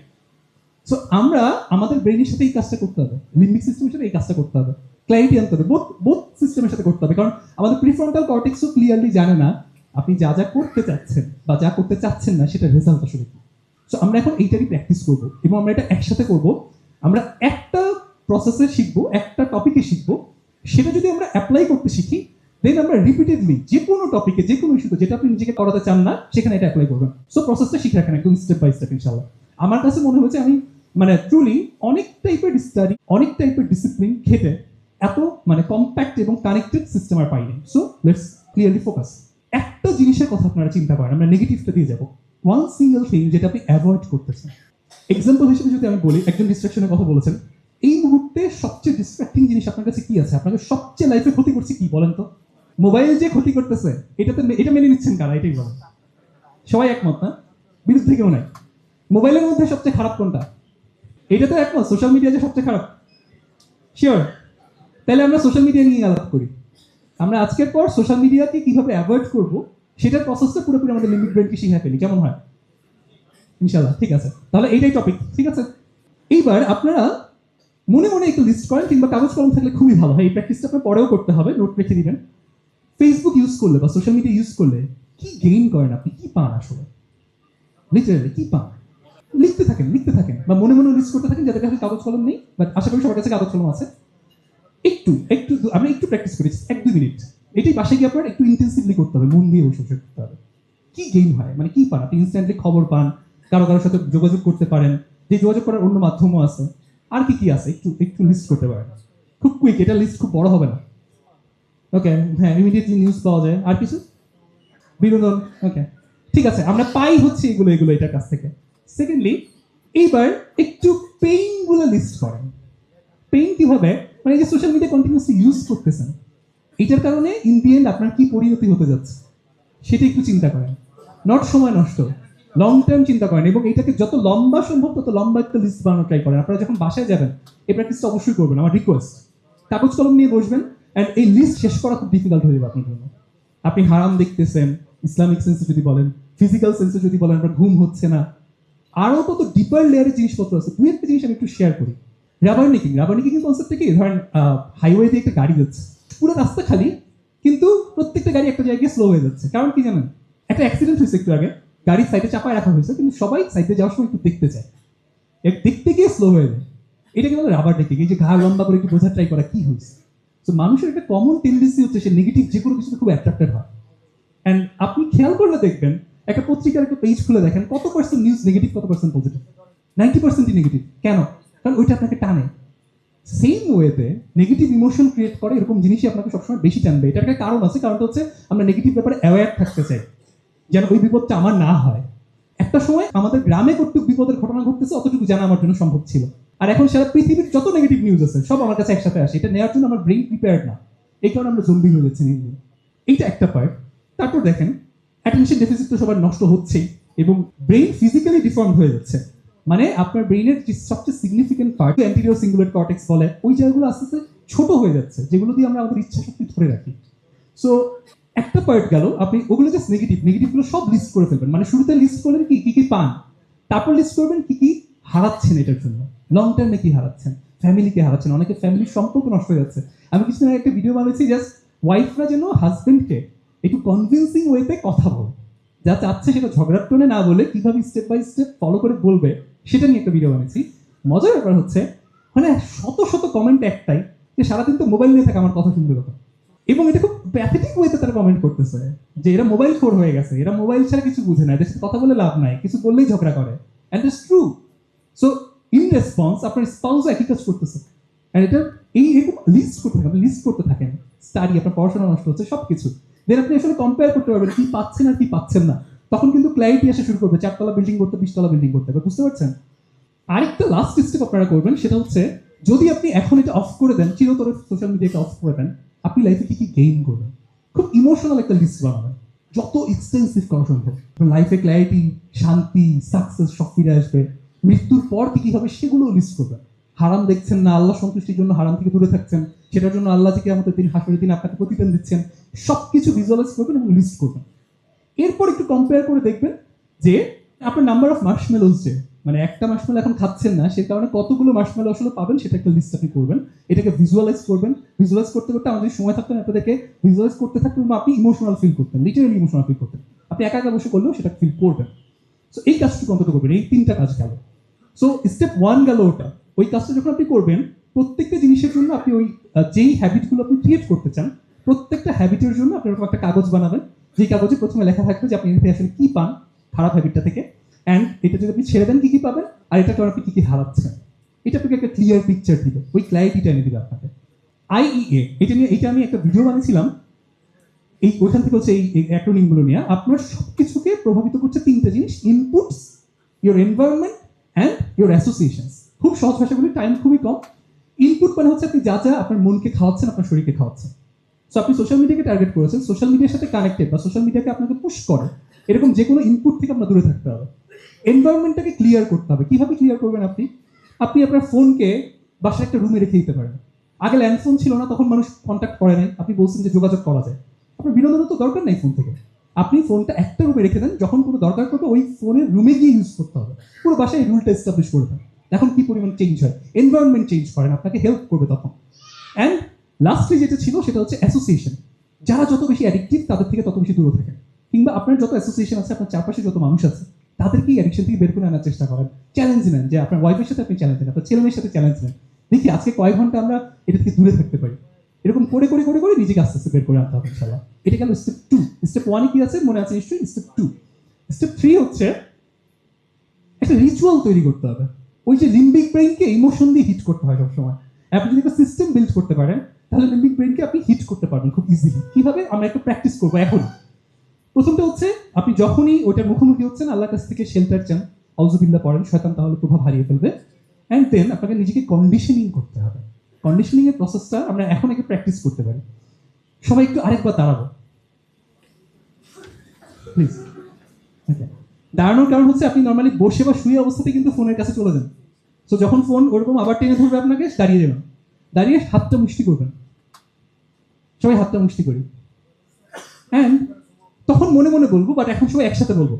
সো আমরা আমাদের ব্রেইনের সাথে এই কাজটা করতে হবে, লিম্বিক সিস্টেমের সাথে এই কাজটা করতে হবে, ক্ল্যারিটি আনতে হবে, বোথ সিস্টেমের সাথে করতে হবে। কারণ আমাদের প্রিফ্রন্টাল কর্টেক্সও ক্লিয়ারলি জানে না আপনি যা যা করতে চাচ্ছেন বা যা করতে চাচ্ছেন না সেটা রেজাল্ট আসলে কি। সো আমরা এখন এইটারই প্র্যাকটিস করব, এবং আমরা এটা একসাথে করব। আমরা একটা প্রসেসে শিখবো, একটা টপিকে শিখবো, সেটা যদি আমরা অ্যাপ্লাই করতে শিখি, দেন আমরা রিপিটেডলি যে কোনো টপিকে, যে কোনো ইস্যুতে যেটা আপনি নিজেকে করাতে চান না সেখানে এটা অ্যাপ্লাই করবেন। সো প্রসেসটা শিখে রাখেন একদম স্টেপ বাই স্টেপ ইনশাআল্লাহ। আমার কাছে মনে হচ্ছে আমি মানে ট্রুলি অনেক টাইপের স্টাডি, অনেক টাইপের ডিসিপ্লিন খেটে এত মানে কম্প্যাক্ট এবং কানেক্টেড সিস্টেম আর পাইনি। So let's clearly focus. একটা জিনিসের কথা আপনারা চিন্তা করেন, আমরা নেগেটিভটা দিয়ে যাবো। ওয়ান সিঙ্গেল থিং যেটা আপনি অ্যাভয়েড করতেছেন। এক্সাম্পল হিসেবে যদি আমি বলি, একজন ডিস্ট্রাকশনের কথা বলেছেন, এই মুহূর্তে সবচেয়ে ডিস্ট্রাক্টিং জিনিস আপনার কাছে কি আছে? আপনাকে সবচেয়ে লাইফে ক্ষতি করছে কি বলেন তো? মোবাইল যে ক্ষতি করতেছে, এটা মেনে নিচ্ছেন কারা? এটাই বলেন। সবাই একমত না? বিরুদ্ধে কেউ নাই। মোবাইলের মধ্যে সবচেয়ে খারাপ কোনটা? এটা তো একমত, সোশ্যাল মিডিয়া যে সবচেয়ে খারাপ। শিওর? তাহলে আমরা সোশ্যাল মিডিয়া নিয়ে আলাপ করি। আমরা আজকের পর সোশ্যাল মিডিয়াকে কিভাবে অ্যাভয়েড করবো সেটার প্রসেসটা পুরোপুরি আমাদের লিমিট ব্রেনকে শিখে ফেলি, কেমন হয়? ইনশাআল্লাহ, ঠিক আছে। তাহলে এইটাই টপিক, ঠিক আছে? এইবার আপনারা মনে মনে একটু লিস্ট করেন, কিংবা কাগজ কলম থাকলে খুবই ভালো হয়। এই প্র্যাকটিসটা আপনার পরেও করতে হবে, নোট রেখে দিবেন। ফেসবুক ইউজ করলে বা সোশ্যাল মিডিয়া ইউজ করলে কি গেইন করেন আপনি? কি পান আসলে? লিটারালি কি পান? লিখতে থাকেন বা মনে মনে লিস্ট করতে থাকেন, যাদের কাছে কাগজ কলম নেই, বাট আশা করি সবার কাছে কাগজ কলম আছে। আমরা একটু প্র্যাকটিস করি, 1-2 মিনিট। এটাই বাসায় গিয়ে আপনার একটু ইন্টেন্সিভলি করতে হবে, মন দিয়ে বসে করতে হবে। কি গেইন হয়, মানে কি পান আপনি? ইনস্ট্যান্টলি খবর পান, কারোর সাথে যোগাযোগ করতে পারেন, যে যোগাযোগ করার অন্য মাধ্যমও আছে। আর কি আছে একটু লিস্ট করতে পারেন, খুব কুইক। এটা লিস্ট খুব বড় হবে না। ওকে, হ্যাঁ, ইমিডিয়েটলি নিউজ পাওয়া যায়। আর কিছু? বিনোদন। ওকে, ঠিক আছে, আমরা পাই হচ্ছে এগুলো এটার কাছ থেকে। সেকেন্ডলি, এইবার একটু পেইন গুলো লিস্ট করেন। পেইন কিভাবে? মানে এই যে সোশ্যাল মিডিয়া কন্টিনিউসলি ইউজ করতেছেন, এটার কারণে ইন দি এন্ড আপনার কি পরিণতি হতে যাচ্ছে সেটা একটু চিন্তা করেন। নট সময় নষ্ট, লং টার্ম চিন্তা করেন, এবং এটাকে যত লম্বা সম্ভব তত লম্বা একটা লিস্ট বানানো ট্রাই করেন। আপনারা যখন বাসায় যাবেন এই প্র্যাকটিসটা অবশ্যই করবেন, আমার রিকোয়েস্ট। কাগজ কলম নিয়ে বসবেন, অ্যান্ড এই লিস্ট শেষ করা খুব ডিফিকাল্ট হয়ে যাবে আপনার জন্য। আপনি হারাম দেখতেছেন, ইসলামিক সেন্সে যদি বলেন, ফিজিক্যাল সেন্সে যদি বলেন, আপনার ঘুম হচ্ছে না, আরো কত ডিপার লেয়ারের জিনিসপত্র আছে। দুই একটা জিনিস আমি একটু শেয়ার করি। রাবার নিকিং কনসেপ্টটা কি? ধরেন হাইওয়ে দিয়ে একটা গাড়ি যাচ্ছে, পুরো রাস্তা খালি, কিন্তু প্রত্যেকটা গাড়ি একটা জায়গায় স্লো হয়ে যাচ্ছে। কারণ কি জানেন? একটা অ্যাক্সিডেন্ট হয়েছে একটু আগে, গাড়ির সাইডে চাপায় রাখা হয়েছে, কিন্তু সবাই সাইডে যাওয়ার সময় একটু দেখতে চায়, দেখতে গিয়ে স্লো হয়ে যায়। এটাকে বলে রাবার নিকিং। এই যে ঘা লম্বা করে একটু বোঝার ট্রাই করা কি হয়েছে। তো মানুষের একটা কমন টেন্ডেন্সি হচ্ছে সে নেগেটিভ যে কোনো কিছুতে খুব অ্যাট্রাক্টেড হয়। অ্যান্ড আপনি খেয়াল করলে দেখবেন, একটা পত্রিকার একটা পেজ খুলে দেখেন, কত পার্সেন্ট নিউজ নেগেটিভ, কত পার্সেন্ট পজিটিভ? 90%ই নেগেটিভ। কেন? কারণ ওইটা আপনাকে টানে। সেম ওয়েতে নেগেটিভ ইমোশন ক্রিয়েট করে এরকম জিনিসই আপনাকে সবসময় বেশি টানবে। এটার একটা কারণ আছে, কারণটা হচ্ছে আমরা নেগেটিভ ব্যাপারে অ্যাওয়্যার থাকতে চাই। যেন ওই বিপদটা আমার না হয়। একটা সময় আমাদের গ্রামে কতটুকু বিপদের ঘটনা ঘটতেছে অতটুকু জানা আমার জন্য সম্ভব ছিল। আর এখন সারা পৃথিবীর যত নেগেটিভ নিউজ আছে সব আমার কাছে একসাথে আসে, এটা নেওয়ার জন্য আমার ব্রেইন প্রিপেয়ার্ড না। এই কারণে আমরা জম্বি হয়ে যাচ্ছি দিন দিন। এইটা একটা পার্ট। তারপর দেখেন অ্যাটেনশন ডেফিসিট তো সবার নষ্ট হচ্ছেই, এবং ব্রেইন ফিজিক্যালি ডিফর্ম হয়ে যাচ্ছে। মানে আপনার ব্রেইনের যে সবচেয়ে significant part anterior cingulate cortex বলে, ওই জায়গাগুলো আস্তে আস্তে ছোট হয়ে যাচ্ছে, যেগুলো দিয়ে আমরা আমাদের ইচ্ছা শক্তি ধরে রাখি। সো একটা পার্ট গেল, আপনি ওগুলো জাস্ট নেগেটিভগুলো সব লিস্ট করে ফেলবেন। মানে শুরুতে লিস্ট করলেন কি কি পান, তারপর লিস্ট করবেন কি কি হারাচ্ছেন এটার জন্য, লং টার্মে কি হারাচ্ছেন, ফ্যামিলিকে হারাচ্ছেন, অনেকে ফ্যামিলির সম্পর্ক নষ্ট হয়ে যাচ্ছে। আমি কিছুদিন আগে একটা ভিডিও বানিয়েছি, জাস্ট ওয়াইফরা যেন হাজবেন্ডকে একটু কনভিন্সিং ওয়েতে কথা বলে, যা চাচ্ছে সেটা ঝগড়ার টোনে না বলে কিভাবে স্টেপ বাই স্টেপ ফলো করে বলবে সেটা নিয়ে একটা ভিডিও বানিয়েছি। মজার ব্যাপার হচ্ছে মানে শত শত কমেন্ট একটাই, যে সারাদিন তো মোবাইল নিয়ে থাকে আমার কথা শুনবে কথা, এবং এটা খুব প্যাথেটিক ওয়েতে তারা কমেন্ট করতেছে যে এরা মোবাইল ফোর হয়ে গেছে, এরা মোবাইল ছাড়া কিছু বুঝে না, এদের সাথে কথা বলে লাভ নাই, কিছু বললেই ঝগড়া করে। And it's true. So in response আপনার স্পাউস একই কাজ করতেছে। অ্যান্ড এটা এরকম লিস্ট করতে থাকেন, আপনি লিস্ট করতে থাকেন, স্টাডি, আপনার পড়াশোনা নষ্ট হচ্ছে সবকিছু। দেন আপনি আসলে কম্পেয়ার করতে পারবেন কি পাচ্ছেন আর কি পাচ্ছেন না। তখন কিন্তু ক্ল্যারিটি আসা শুরু করবে, 4 তলা বিল্ডিং করতে 20 তলা বিল্ডিং করতে হবে, বুঝতে পারছেন? আরেকটা লাস্ট স্টেপ আপনারা করবেন, সেটা হচ্ছে যদি আপনি এখন এটা অফ করে দেন, চিরতরে সোশ্যাল মিডিয়াকে অফ করে দেন, আপনি লাইফে কি কি গেইন করবেন। খুব ইমোশনাল একটা লিস্ট বানাবেন, যত এক্সটেন্সিভ করা সম্ভব। লাইফে ক্ল্যারিটি, শান্তি, সাকসেস সব ফিরে আসবে। মৃত্যুর পর কি কি হবে সেগুলো লিস্ট করবেন। হারাম দেখছেন না, আল্লাহ সন্তুষ্টির জন্য হারাম থেকে দূরে থাকছেন, সেটার জন্য আল্লাহ থেকে আমাদের দিন হাসরের দিন আপনাকে প্রতিদান দিচ্ছেন, সবকিছু ভিজুয়ালাইজ করবেন এবং লিস্ট করবেন। এরপর একটু কম্পেয়ার করে দেখবেন যে আপনার নাম্বার অফ মার্শমেলোস, যে মানে একটা মার্শমেলো এখন খাচ্ছেন না, সে কারণে কতগুলো মার্শমেলো আসলে পাবেন সেটা একটা লিস্ট আপনি করবেন। এটাকে ভিজুয়ালাইজ করবেন। ভিজুয়ালাইজ করতে করতে আমাদের সময় থাকতেন আপনাদেরকে ভিজুয়ালাইজ করতে থাকতেন, বা আপনি ইমোশনাল ফিল করতেন, লিটারালি ইমোশনাল ফিল করতেন। আপনি একা একা বসে করলেও সেটা ফিল করবেন। সো এই কাজটুকু অন্তত করবেন, এই 3টা কাজ গেল। সো স্টেপ 1 গেল ওটা। ওই কাজটা যখন আপনি করবেন, প্রত্যেকটা জিনিসের জন্য আপনি ওই যেই হ্যাবিটগুলো আপনি ক্রিয়েট করতে চান, প্রত্যেকটা হ্যাবিটের জন্য আপনি এরকম একটা কাগজ বানাবেন, যে কাগজে প্রথমে লেখা থাকবে যে আপনি এতে আসলে কি পান খারাপ হ্যাবিটটা থেকে, অ্যান্ড এটা যদি আপনি ছেড়ে দেন কি কি পাবেন, আর এটা আপনি কি কি হারাচ্ছেন। এটা আপনাকে একটা ক্লিয়ার পিকচার দিবে, ওই ক্ল্যারিটিটা এনে দিবে আপনাকে। আইইএ, এটা আমি একটা ভিডিও বানিয়েছিলাম, এই ওইখান থেকে হচ্ছে এই অ্যাক্রোনিমগুলো নিয়ে। আপনার সবকিছুকে প্রভাবিত করছে 3টা জিনিস: inputs, your environment and your associations. খুব সহজ ভাষা বলি, টাইম খুবই কম। ইনপুট মানে হচ্ছে আপনি যা যা আপনার মনকে খাওয়াচ্ছেন, আপনার শরীরকে খাওয়াচ্ছেন। সো আপনি সোশ্যাল মিডিয়াকে টার্গেট করেছেন, সোশ্যাল মিডিয়ার সাথে কানেক্টেড বা সোশ্যাল মিডিয়াকে আপনাকে পুশ করে এরকম যে কোনো ইনপুট থেকে আপনার দূরে থাকতে হবে। এনভায়রনমেন্টটাকে ক্লিয়ার করতে হবে। কিভাবে ক্লিয়ার করবেন আপনি? আপনি আপনার ফোনকে বাসায় একটা রুমে রেখে দিতে পারেন। আগে ল্যান্ডফোন ছিল না, তখন মানুষ কন্ট্যাক্ট করে নাই, আপনি বলছেন যে যোগাযোগ করা যায়। আপনার বিনোদনের তো দরকার নাই ফোন থেকে, আপনি ফোনটা একটা রুমে রেখে দেন, যখন কোনো দরকার করবে ওই ফোনের রুমে গিয়ে ইউজ করতে হবে। পুরো বাসায় এই রুলটা এস্টাবলিশ করে দেন। এখন কি পরিমাণ চেঞ্জ হয়, এনভায়রনমেন্ট চেঞ্জ করেন, আপনাকে হেল্প করবে তখন। অ্যান্ড লাস্টলি যেটা ছিল সেটা হচ্ছে অ্যাসোসিয়েশন। যারা যত বেশি অ্যাডিক্টিভ তাদের থেকে তত বেশি দূরে থাকেন, কিংবা আপনার যত অ্যাসোসিয়েশন আছে, আপনার চারপাশে যত মানুষ আছে তাদেরকে অ্যাডিকশন থেকে বের করে আনার চেষ্টা করেন। চ্যালেঞ্জ নেন, যে আপনার ওয়াইফের সাথে আপনি চ্যালেঞ্জ নেন, আপনার ছেলেমেয়ের সাথে চ্যালেঞ্জ নেন, দেখি আজকে কয়েক ঘন্টা আমরা এটা থেকে দূরে থাকতে পারি। এরকম করে করে করে করে নিজেকে আস্তে আস্তে বের করে আনতে হবে ইনশাআল্লাহ। এটা গেল স্টেপ 2। স্টেপ 1 কি আছে মনে আছে নিশ্চয়ই? স্টেপ 2। স্টেপ 3 হচ্ছে একটা রিচুয়াল তৈরি করতে হবে। ওই যে লিম্বিক ব্রেইনকে ইমোশন দিয়ে হিট করতে হয় সবসময়। আপনি যদি একটা সিস্টেম বিল্ড করতে পারেন, তাহলে লিম্বিক ব্রেইনকে আপনি হিট করতে পারবেন খুব ইজিলি। কিভাবে? আমরা একটা প্র্যাকটিস করবো এখন। প্রথমটা হচ্ছে আপনি যখনই ওইটার মুখোমুখি হচ্ছেন, আল্লাহর কাছ থেকে শেল্টার চান, আউযুবিল্লাহ পড়েন, শয়তান তাহলে প্রভাব হারিয়ে ফেলবে। অ্যান্ড দেন আপনাকে নিজেকে কন্ডিশনিং করতে হবে। কন্ডিশনিং এর প্রসেসটা আমরা এখন একে প্র্যাকটিস করতে পারি। সবাই একটু আরেকবার দাঁড়াবো প্লিজ। দাঁড়ানোর কারণ হচ্ছে আপনি নর্মালি বসে বা শুয়ে অবস্থাতে কিন্তু ফোনের কাছে চলে যান। সো যখন ফোন ওরকম আবার টেনে ধরবে আপনাকে, দাঁড়িয়ে যাবেন, দাঁড়িয়ে হাতটা মুষ্টি করবেন। সবাই হাতটা মুষ্টি করি। অ্যান্ড তখন মনে মনে বলবো, বাট এখন সবাই একসাথে বলবো।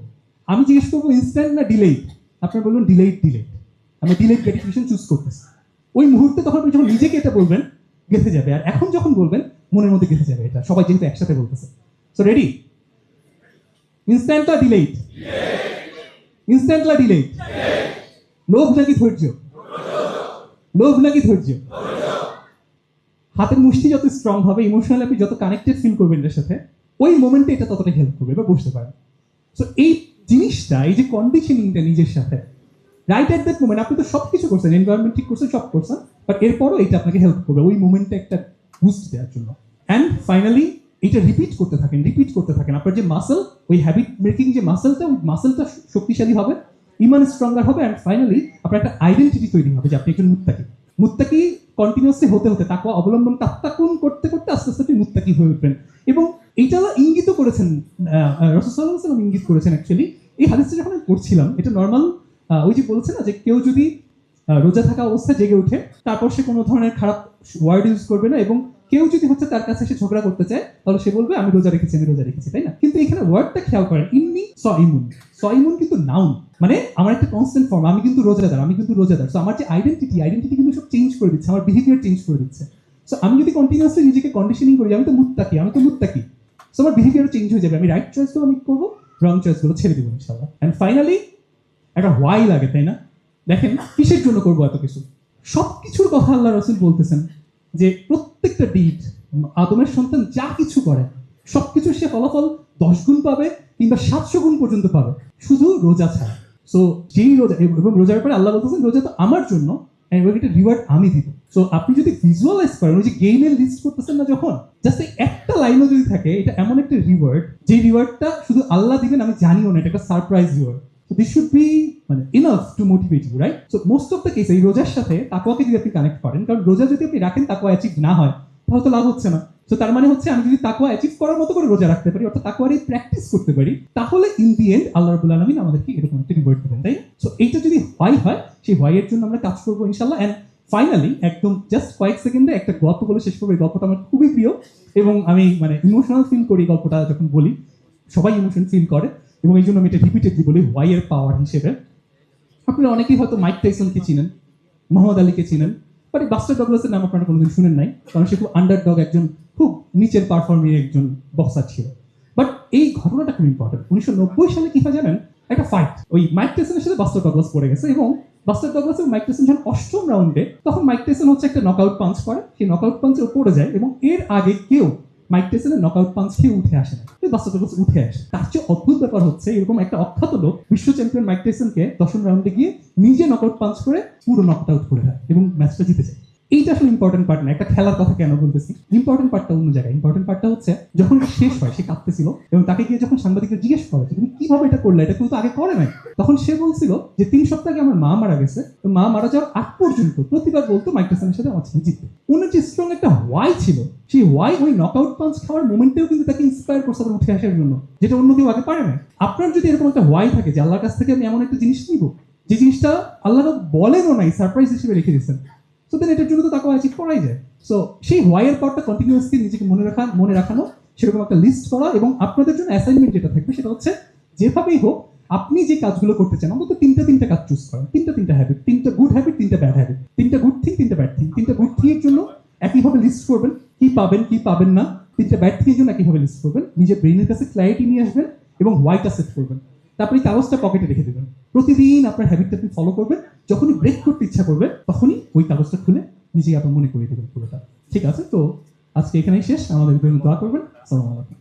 আমি জিজ্ঞেস করবো ইনস্ট্যান্ট না ডিলেইড, আপনার বলবেন ডিলেইড। আমরা ডিলেইড গ্র্যাটিফিকেশন চুজ করতেছি। ওই মুহূর্তে তখন আপনি যখন নিজেকে এটা বলবেন গেঁথে যাবে, আর এখন যখন বলবেন মনের মধ্যে গেঁথে যাবে। এটা সবাই যেহেতু একসাথে বলতেছে। So ready? ইনস্ট্যান্ট না ডিলেইড? ইনস্ট্যান্ট না ডিলেইড? লোভ নাকি ধৈর্য? লোভ নাকি ধৈর্য? হাতের মুষ্টি যত স্ট্রং হবে, ইমোশনালি আপনি যত কানেক্টেড ফিল করবেন এর সাথে, ওই মোমেন্টে এটা ততটা হেল্প করবে বা বুঝতে পারেন। সো এই জিনিসটা, এই যে কন্ডিশনিংটা নিজের সাথে, রাইট অ্যাট দ্যাট মোমেন্ট আপনি তো সব কিছু করছেন, এনভায়রনমেন্ট ঠিক করছেন, সব করছেন, বাট এরপরও এটা আপনাকে হেল্প করবে ওই মোমেন্টে একটা বুস্ট দেওয়ার জন্য। অ্যান্ড ফাইনালি এটা রিপিট করতে থাকেন আপনার যে মাসল, ওই হ্যাবিট মেকিং যে মাসলটা, ওই মাসলটা শক্তিশালী হবে, ইমান স্ট্রঙ্গার হবে, অ্যান্ড ফাইনালি আপনার একটা আইডেন্টিটি তৈরি হবে যে আপনি একজন মুত্তাকি কন্টিনিউয়াসলি হতে তাকওয়া অবলম্বন তাত্তাকুন করতে করতে আস্তে আস্তে আপনি মুত্তাকি হয়ে উঠবেন। এবং এইটা ইঙ্গিত করেছেন রাসূল সাল্লাল্লাহু আলাইহি ওয়াসাল্লাম, ইঙ্গিত করেছেন অ্যাকচুয়ালি এই হাদিসটা যখন আমি পড়ছিলাম, এটা নর্মাল ওই যে বলেছে না যে কেউ যদি রোজা থাকা অবস্থায় জেগে উঠে তারপর সে কোনো ধরনের খারাপ ওয়ার্ড ইউজ করবে না, এবং কেউ যদি হচ্ছে তার কাছে এসে ঝগড়া করতে চায় তাহলে সে বলবে আমি রোজা রেখেছি, তাই না? কিন্তু এখানে ওয়ার্ডটা খেয়াল করেন, ইন্নি সইমুন কিন্তু নাউন, মানে আমার একটা কনস্ট্যান্ট ফর্ম, আমি কিন্তু রোজাদার। সো আমার যে আইডেন্টিটি কিন্তু সব চেঞ্জ করে দিচ্ছে, আমার বিহেভিয়ার চেঞ্জ করে দিচ্ছে। সো আমি যদি কন্টিনিউয়াসলি নিজেকে কন্ডিশনিং করি আমি তো মুত্তাকি, সো আমার বিহেভিয়ার চেঞ্জ হয়ে যাবে, আমি রাইট চয়েসগুলো আমি করবো, রং চয়েসগুলো ছেড়ে দেবো ইনশাআল্লাহ। এন্ড ফাইনালি একটা হোয়াই লাগে, তাই না? দেখেন কিসের জন্য করবো এত কিছু, সবকিছুর কথা আল্লাহ রাসূল বলতেছেন যে প্রত্যেকটা ডিড, আদমের সন্তান যা কিছু করে সবকিছু সে ফলাফল 10 গুণ পাবে কিংবা 700 গুণ পর্যন্ত পাবে, শুধু রোজা ছাড়া। সো যেই রোজা, এবং রোজার পরে আল্লাহ বলতেছেন রোজা তো আমার জন্য, এবং এটা রিওয়ার্ড আমি দিব। সো আপনি যদি ভিজুয়ালাইজ করেন, ওই যে গেইনের লিস্ট করতেছেন না যখন, জাস্ট একটা লাইনও যদি থাকে, এটা এমন একটা রিওয়ার্ড যে রিওয়ার্ডটা শুধু আল্লাহ দিবেন, আমি জানিও না, এটা একটা surprise reward. So this should be enough to motivate you, right? So most of the case এই রোজার সাথে তাকওয়াকে যদি আপনি কানেক্ট করেন, কারণ রোজা যদি আপনি রাখেন তাকওয়া অ্যাচিভ না হয় তাহলে তো লাভ হচ্ছে না। সো তার মানে হচ্ছে আমি যদি তাকওয়া অ্যাচিভ করার মতো করে রোজা রাখতে পারি, অর্থাৎ তাকওয়ার এই প্র্যাকটিস করতে পারি, তাহলে ইন দি এন্ড আল্লাহ রাব্বুল আলামিন আমাদেরকে এরকম একটা রিওয়ার্ড দেবেন, তাই? সো এইটা যদি হয় সেই এর জন্য আমরা কাজ করবো ইনশাআল্লাহ। এন্ড ফাইনালি একদম জাস্ট কয়েক সেকেন্ডে একটা গল্প বলে শেষ করবো। এই গল্পটা আমার খুবই প্রিয় এবং আমি ইমোশনাল ফিল করি গল্পটা যখন বলি, সবাই ইমোশন ফিল করে, এবং এই জন্য আমি এটা রিপিটেডলি বলি ওয়াই এর পাওয়ার হিসেবে। আপনারা অনেকেই হয়তো মাইক টাইসনকে চিনেন, মোহাম্মদ আলীকে চিনেন, বাট বাস্টার ডগলাসের নাম আপনারা কোনোদিন শুনেন নাই, কারণ সে খুব আন্ডারডগ, একজন খুব নিচের পারফর্মিং একজন বক্সার ছিল। বাট এই ঘটনাটা খুব ইম্পর্টেন্ট। 1990 সালে কি হয় জানেন, একটা ফাইট ওই মাইক টাইসনের সাথে বাস্টার ডগলাস পড়ে গেছে, এবং বাস্টার ডগলাস এবং মাইক টাইসন যখন 8ম রাউন্ডে, তখন মাইক টাইসন হচ্ছে একটা নকআউট পাঞ্চ করে, সেই নকআউট পাঞ্চে পড়ে যায়, এবং এর আগে কেউ মাইক টাইসনের নকআউট পাঞ্চ খেয়ে উঠে আসে না, বাস্টার ডগলাস উঠে আসে। তার চেয়ে অদ্ভুত ব্যাপার হচ্ছে, এরকম একটা অখ্যাত লোক বিশ্ব চ্যাম্পিয়ন মাইক টাইসনকে 10ম রাউন্ডে গিয়ে নিজে নকআউট পাঞ্চ করে পুরো নকআউট আউট করে দেয় এবং ম্যাচটা জিতে যায়। এইটা আসলে ইম্পর্টেন্ট পার্ট না, একটা খেলার কথা কেন বলতেছি, ইম্পর্টেন্ট পার্টটা অন্য জায়গায়। ইম্পর্টেন্ট পার্টটা হচ্ছে যখন শেষ হয়, সে কাঁপতেছিল, এবং তাকে গিয়ে যখন সাংবাদিকরা জিজ্ঞেস করে তুমি কিভাবে এটা করলে, এটা কিন্তু আগে করে নাই, তখন সে বলছিল যে 3 সপ্তাহ আগে আমার মা মারা গেছে, মা মারা যাওয়ার আগ পর্যন্ত প্রতিবার বলতো মাইক টাইসনের সাথে আমার ছেলে জিতবে। ওনার যে স্ট্রং একটা ওয়াই ছিল, সেই ওয়াই ওই নকআউট পাঞ্চ খাওয়ার মোমেন্টেও কিন্তু তাকে ইন্সপায়ার করছে আবার উঠে আসার জন্য, যেটা অন্য কেউ আগে পারে না। আপনার যদি এরকম একটা ওয়াই থাকে যে আল্লাহর কাছ থেকে আমি এমন একটা জিনিস নিব, যে জিনিসটা আল্লাহ বলেনও নাই, সারপ্রাইজ হিসেবে রেখে দিচ্ছেন, সো দেন এটার জন্য তো তাকে অ্যাচিভ করাই যায়। সো সেই হোয়াই এর পার্টটা কন্টিনিউয়াসলি নিজেকে মনে রাখানো, সেরকম একটা লিস্ট করা, এবং আপনাদের জন্য অ্যাসাইনমেন্ট যেটা থাকবে সেটা হচ্ছে যেভাবেই হোক আপনি যে কাজগুলো করতে চান অন্তত তিনটা কাজ চুজ করেন, তিনটা হ্যাবিট, 3টা গুড হ্যাবিট, 3টা ব্যাড হ্যাবিট, 3টা গুড থিং, 3টা ব্যাড থিং। 3টা গুড থিং এর জন্য একইভাবে লিস্ট করবেন কি পাবেন কি পাবেন না, 3টা ব্যাড থিং এর জন্য একইভাবে লিস্ট করবেন, নিজের ব্রেনের কাছে ক্ল্যারিটি নিয়ে আসবেন এবং হোয়াইটা সেট করবেন। তারপরে কাগজটা পকেটে রেখে দেবেন, প্রতিদিন আপনার হ্যাবিটটা আপনি ফলো করবেন, যখনই ব্রেক করতে ইচ্ছা করবে তখনই ওই কাগজটা খুলে নিজেকে আপনার মনে করিয়ে দেবেন পুরোটা। ঠিক আছে, তো আজকে এখানেই শেষ, আমাদের জন্য দোয়া করবেন। আসসালামু আলাইকুম।